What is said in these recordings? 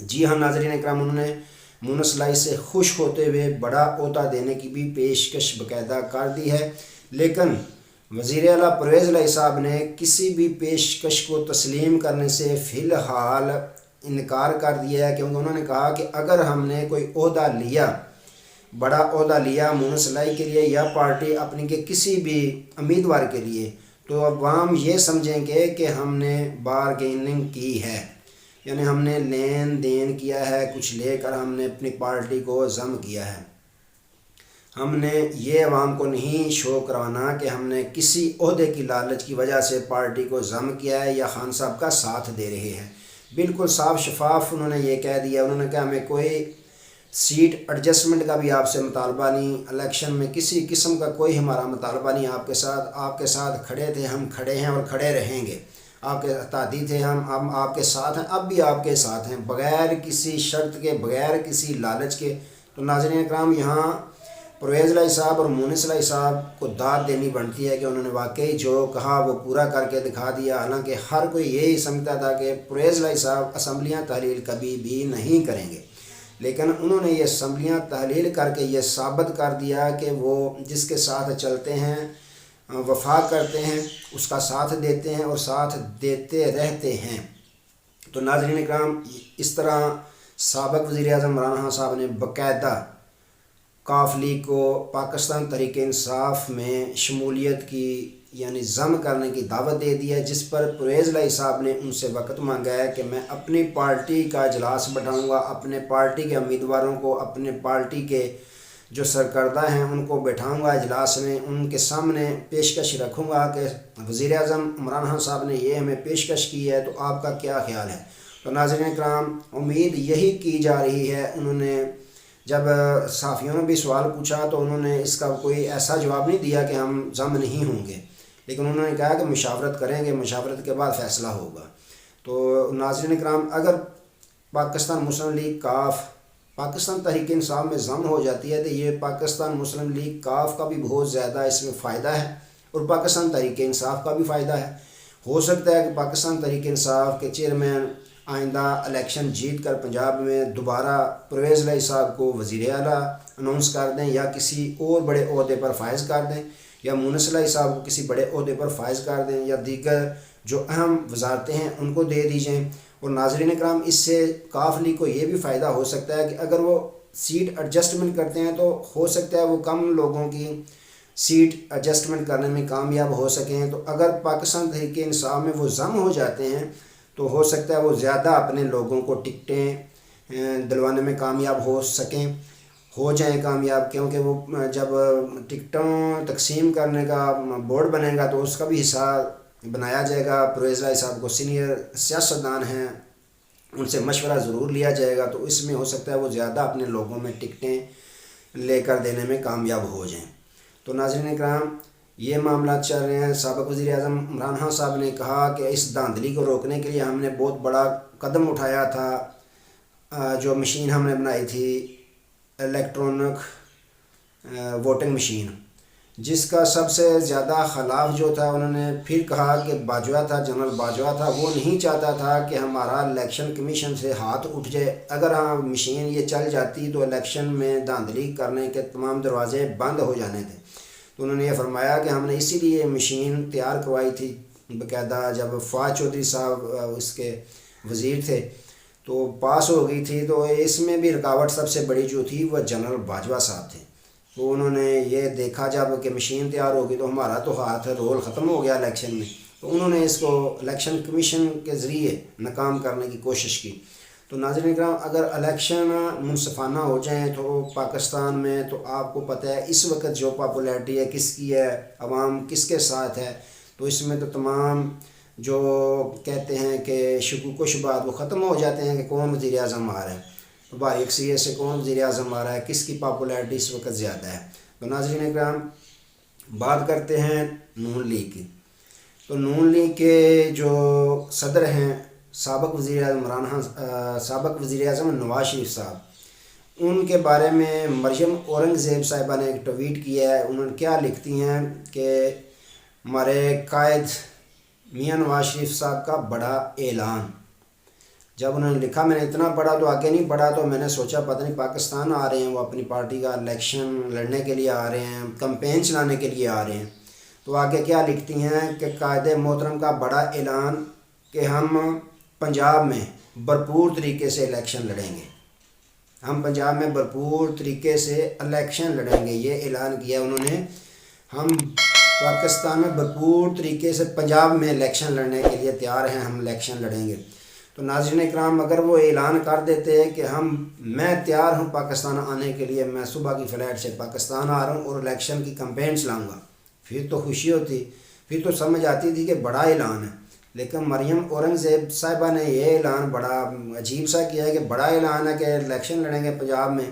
جی ہاں ناظرین اکرام، انہوں نے مونس لائی سے خوش ہوتے ہوئے بڑا عہدہ دینے کی بھی پیشکش باقاعدہ کر دی ہے، لیکن وزیر اعلیٰ پرویز الہی صاحب نے کسی بھی پیشکش کو تسلیم کرنے سے فی الحال انکار کر دیا ہے، کیونکہ انہوں نے کہا کہ اگر ہم نے کوئی عہدہ لیا، بڑا عہدہ لیا مونس لائی کے لیے یا پارٹی اپنی کے کسی بھی امیدوار کے لیے، تو عوام یہ سمجھیں گے کہ ہم نے بارگیننگ کی ہے، یعنی ہم نے لین دین کیا ہے، کچھ لے کر ہم نے اپنی پارٹی کو ضم کیا ہے۔ ہم نے یہ عوام کو نہیں شو کروانا کہ ہم نے کسی عہدے کی لالچ کی وجہ سے پارٹی کو ضم کیا ہے یا خان صاحب کا ساتھ دے رہے ہیں۔ بالکل صاف شفاف انہوں نے یہ کہہ دیا، انہوں نے کہا ہمیں کوئی سیٹ ایڈجسٹمنٹ کا بھی آپ سے مطالبہ نہیں، الیکشن میں کسی قسم کا کوئی ہمارا مطالبہ نہیں آپ کے ساتھ کھڑے تھے، ہم کھڑے ہیں اور کھڑے رہیں گے، آپ کے تحدید تھے، ہم آپ کے ساتھ ہیں، اب بھی آپ کے ساتھ ہیں، بغیر کسی شرط کے، بغیر کسی لالچ کے۔ تو ناظرین اکرام، یہاں پرویز الہی صاحب اور مونس الہی صاحب کو داد دینی بنتی ہے کہ انہوں نے واقعی جو کہا وہ پورا کر کے دکھا دیا، حالانکہ ہر کوئی یہی سمجھتا تھا کہ پرویز الہی صاحب اسمبلیاں تحلیل کبھی بھی نہیں کریں گے، لیکن انہوں نے یہ اسمبلیاں تحلیل کر کے یہ ثابت کر دیا کہ وہ جس کے ساتھ چلتے ہیں، وفا کرتے ہیں، اس کا ساتھ دیتے ہیں اور ساتھ دیتے رہتے ہیں۔ تو ناظرین اکرام، اس طرح سابق وزیر اعظم عمران خان صاحب نے باقاعدہ کاف لیگ کو پاکستان تحریک انصاف میں شمولیت کی یعنی ضم کرنے کی دعوت دے دی ہے، جس پر پرویز الہی صاحب نے ان سے وقت مانگا ہے کہ میں اپنی پارٹی کا اجلاس بٹھاؤں گا، اپنے پارٹی کے امیدواروں کو، اپنے پارٹی کے جو سرکردہ ہیں ان کو بٹھاؤں گا اجلاس میں، ان کے سامنے پیشکش رکھوں گا کہ وزیر اعظم عمران خان صاحب نے یہ ہمیں پیشکش کی ہے، تو آپ کا کیا خیال ہے۔ تو ناظرین اکرام، امید یہی کی جا رہی ہے، انہوں نے جب صحافیوں نے بھی سوال پوچھا تو انہوں نے اس کا کوئی ایسا جواب نہیں دیا کہ ہم ضم نہیں ہوں گے، لیکن انہوں نے کہا کہ مشاورت کریں گے، مشاورت کے بعد فیصلہ ہوگا۔ تو ناظرین اکرام، اگر پاکستان مسلم لیگ کاف پاکستان تحریک انصاف میں ضم ہو جاتی ہے تو یہ پاکستان مسلم لیگ کاف کا بھی بہت زیادہ اس میں فائدہ ہے اور پاکستان تحریک انصاف کا بھی فائدہ ہے۔ ہو سکتا ہے کہ پاکستان تحریک انصاف کے چیئرمین آئندہ الیکشن جیت کر پنجاب میں دوبارہ پرویز الہی صاحب کو وزیر اعلیٰ اناؤنس کر دیں یا کسی اور بڑے عہدے پر فائز کر دیں، یا مونس الہی صاحب کو کسی بڑے عہدے پر فائز کر دیں، یا دیگر جو اہم وزارتیں ہیں ان کو دے دی جائیں۔ اور ناظرین اکرام، اس سے کاف لیگ کو یہ بھی فائدہ ہو سکتا ہے کہ اگر وہ سیٹ ایڈجسٹمنٹ کرتے ہیں تو ہو سکتا ہے وہ کم لوگوں کی سیٹ ایڈجسٹمنٹ کرنے میں کامیاب ہو سکیں، تو اگر پاکستان تحریک انصاف میں وہ ضم ہو جاتے ہیں تو ہو سکتا ہے وہ زیادہ اپنے لوگوں کو ٹکٹیں دلوانے میں کامیاب ہو جائیں کامیاب، کیونکہ وہ جب ٹکٹوں تقسیم کرنے کا بورڈ بنے گا تو اس کا بھی حصہ بنایا جائے گا، پرویز الہی صاحب کو سینئر سیاستدان ہیں ان سے مشورہ ضرور لیا جائے گا، تو اس میں ہو سکتا ہے وہ زیادہ اپنے لوگوں میں ٹکٹیں لے کر دینے میں کامیاب ہو جائیں۔ تو ناظرین اکرام، یہ معاملات چل رہے ہیں۔ سابق وزیر اعظم عمران خان صاحب نے کہا کہ اس دھاندلی کو روکنے کے لیے ہم نے بہت بڑا قدم اٹھایا تھا، جو مشین ہم نے بنائی تھی الیکٹرانک ووٹنگ مشین، جس کا سب سے زیادہ خلاف جو تھا انہوں نے پھر کہا کہ باجوہ تھا، جنرل باجوہ تھا، وہ نہیں چاہتا تھا کہ ہمارا الیکشن کمیشن سے ہاتھ اٹھ جائے، اگر ہم مشین یہ چل جاتی تو الیکشن میں دھاندلی کرنے کے تمام دروازے بند ہو جانے تھے۔ تو انہوں نے یہ فرمایا کہ ہم نے اسی لیے مشین تیار کروائی تھی، باقاعدہ جب فواد چودھری صاحب اس کے وزیر تھے تو پاس ہو گئی تھی، تو اس میں بھی رکاوٹ سب سے بڑی جو تھی وہ جنرل باجوہ صاحب تھے۔ تو انہوں نے یہ دیکھا جب کہ مشین تیار ہوگی تو ہمارا تو ہاتھ رول ختم ہو گیا الیکشن میں، تو انہوں نے اس کو الیکشن کمیشن کے ذریعے ناکام کرنے کی کوشش کی۔ تو ناظرین اکرام، اگر الیکشن منصفانہ ہو جائیں تو پاکستان میں، تو آپ کو پتہ ہے اس وقت جو پاپولیرٹی ہے کس کی ہے، عوام کس کے ساتھ ہے، تو اس میں تو تمام جو کہتے ہیں کہ شکوک و شبہات وہ ختم ہو جاتے ہیں کہ کون وزیر اعظم آ رہا ہے، تو باہر اکثریت سے کون وزیر اعظم آ رہا ہے، کس کی پاپولیرٹی اس وقت زیادہ ہے۔ تو ناظرین اکرام، بات کرتے ہیں نون لیگ کی۔ تو نون لیگ کے جو صدر ہیں سابق وزیر اعظم نواز شریف صاحب، ان کے بارے میں مریم اورنگزیب صاحبہ نے ایک ٹویٹ کیا ہے۔ انہوں نے کیا لکھتی ہیں کہ ہمارے قائد میاں نواز شریف صاحب کا بڑا اعلان، جب انہوں نے لکھا میں نے اتنا پڑھا تو آگے نہیں پڑھا، تو میں نے سوچا پتہ نہیں پاکستان آ رہے ہیں وہ اپنی پارٹی کا الیکشن لڑنے کے لیے آ رہے ہیں، کمپین چلانے کے لیے آ رہے ہیں۔ تو آگے کیا لکھتی ہیں کہ قائد محترم کا بڑا اعلان کہ ہم پنجاب میں بھرپور طریقے سے الیکشن لڑیں گے، ہم پنجاب میں بھرپور طریقے سے الیکشن لڑیں گے، یہ اعلان کیا انہوں نے۔ ہم پاکستان میں بھرپور طریقے سے پنجاب میں الیکشن لڑنے کے لیے تیار ہیں، ہم الیکشن لڑیں گے۔ تو ناظرین اکرام، اگر وہ اعلان کر دیتے کہ میں تیار ہوں پاکستان آنے کے لیے، میں صبح کی فلائٹ سے پاکستان آ رہا ہوں اور الیکشن کی کمپین چلاؤں گا، پھر تو خوشی ہوتی، پھر تو سمجھ آتی تھی کہ بڑا اعلان ہے۔ لیکن مریم اورنگزیب صاحبہ نے یہ اعلان بڑا عجیب سا کیا ہے کہ بڑا اعلان ہے کہ الیکشن لڑیں گے پنجاب میں۔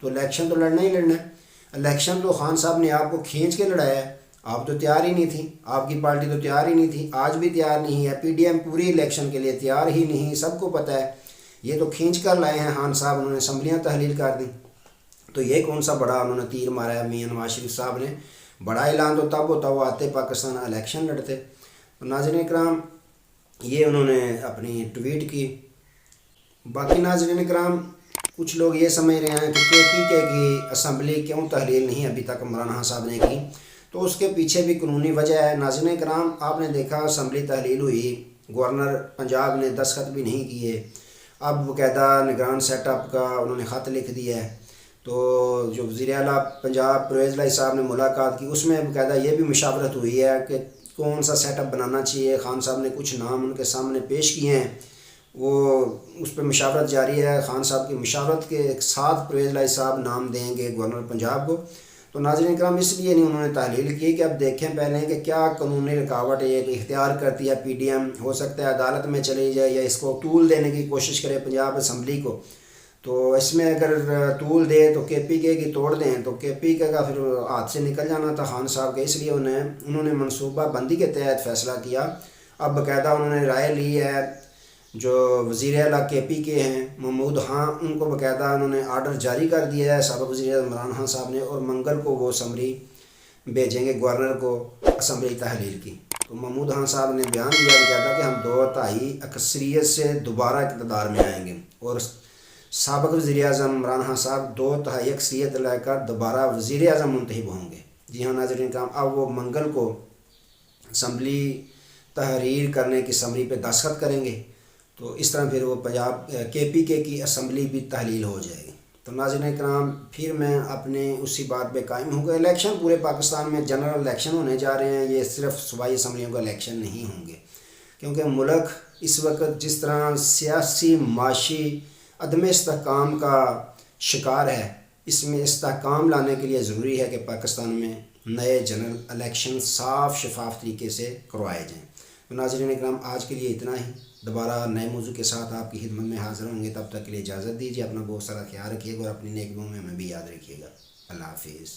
تو الیکشن تو لڑنا ہی لڑنا ہے، الیکشن تو خان صاحب نے آپ کو کھینچ کے لڑایا ہے، آپ تو تیار ہی نہیں تھی، آپ کی پارٹی تو تیار ہی نہیں تھی، آج بھی تیار نہیں ہے، پی ڈی ایم پوری الیکشن کے لیے تیار ہی نہیں، سب کو پتہ ہے، یہ تو کھینچ کر لائے ہیں خان صاحب، انہوں نے اسمبلیاں تحلیل کر دیں۔ تو یہ کون سا بڑا انہوں نے تیر مارا ہے میاں نواز شریف صاحب نے؟ بڑا اعلان تو تب ہوتا وہ آتے پاکستان الیکشن لڑتے۔ تو ناظرین اکرام، یہ انہوں نے اپنی ٹویٹ کی۔ باقی ناظرین اکرام، کچھ لوگ یہ سمجھ رہے ہیں کہ پی کے کی اسمبلی کیوں تحلیل نہیں ابھی تک عمران خان صاحب نے کی، تو اس کے پیچھے بھی قانونی وجہ ہے۔ ناظرین اکرام، آپ نے دیکھا اسمبلی تحلیل ہوئی، گورنر پنجاب نے دستخط بھی نہیں کیے، اب باقاعدہ نگران سیٹ اپ کا انہوں نے خط لکھ دیا ہے۔ تو جو وزیر اعلیٰ پنجاب پرویز الہی صاحب نے ملاقات کی، اس میں باقاعدہ یہ بھی مشاورت ہوئی ہے کہ کون سا سیٹ اپ بنانا چاہیے۔ خان صاحب نے کچھ نام ان کے سامنے پیش کیے ہیں، وہ اس پہ مشاورت جاری ہے۔ خان صاحب کی مشاورت کے ساتھ پرویز الہی صاحب نام دیں گے گورنر پنجاب کو۔ تو ناظرین اکرام، اس لیے نہیں انہوں نے تحلیل کی کہ اب دیکھیں پہلے کہ کیا قانونی رکاوٹ یہ اختیار کرتی ہے پی ڈی ایم، ہو سکتا ہے عدالت میں چلی جائے یا اس کو طول دینے کی کوشش کرے پنجاب اسمبلی کو۔ تو اس میں اگر طول دے تو کے پی کے کی توڑ دیں تو کے پی کے کا پھر ہاتھ سے نکل جانا تھا خان صاحب کے، اس لیے انہوں نے منصوبہ بندی کے تحت فیصلہ کیا۔ اب باقاعدہ انہوں نے رائے لی ہے، جو وزیر اعلیٰ کے پی کے ہیں محمود خان، ان کو باقاعدہ انہوں نے آرڈر جاری کر دیا ہے سابق وزیر اعظم عمران خان صاحب نے، اور منگل کو وہ اسمبلی بھیجیں گے گورنر کو اسمبلی تحلیل کی۔ تو محمود خان صاحب نے بیان دیا کہ ہم 2/3 اکثریت سے دوبارہ اقتدار میں آئیں گے، اور سابق وزیر اعظم عمران خان صاحب 2/3 اکثریت لے کر دوبارہ وزیر اعظم منتخب ہوں گے۔ جی ہاں ناظرین کرام، اب وہ منگل کو اسمبلی تحریر کرنے کی اسمبلی پہ دستخط کریں گے، تو اس طرح پھر وہ پنجاب کے پی کے کی اسمبلی بھی تحلیل ہو جائے گی۔ تو ناظرین کرام، پھر میں اپنے اسی بات پہ قائم ہوں گا، الیکشن پورے پاکستان میں جنرل الیکشن ہونے جا رہے ہیں، یہ صرف صوبائی اسمبلیوں کا الیکشن نہیں ہوں گے، کیونکہ ملک اس وقت جس طرح سیاسی معاشی عدم استحکام کا شکار ہے، اس میں استحکام لانے کے لیے ضروری ہے کہ پاکستان میں نئے جنرل الیکشن صاف شفاف طریقے سے کروائے جائیں۔ تو ناظرین اکرام، آج کے لیے اتنا ہی، دوبارہ نئے موضوع کے ساتھ آپ کی خدمت میں حاضر ہوں گے، تب تک کے لیے اجازت دیجیے، اپنا بہت سارا خیال رکھیے گا اور اپنی نیک دعاؤں میں ہمیں بھی یاد رکھیے گا۔ اللہ حافظ۔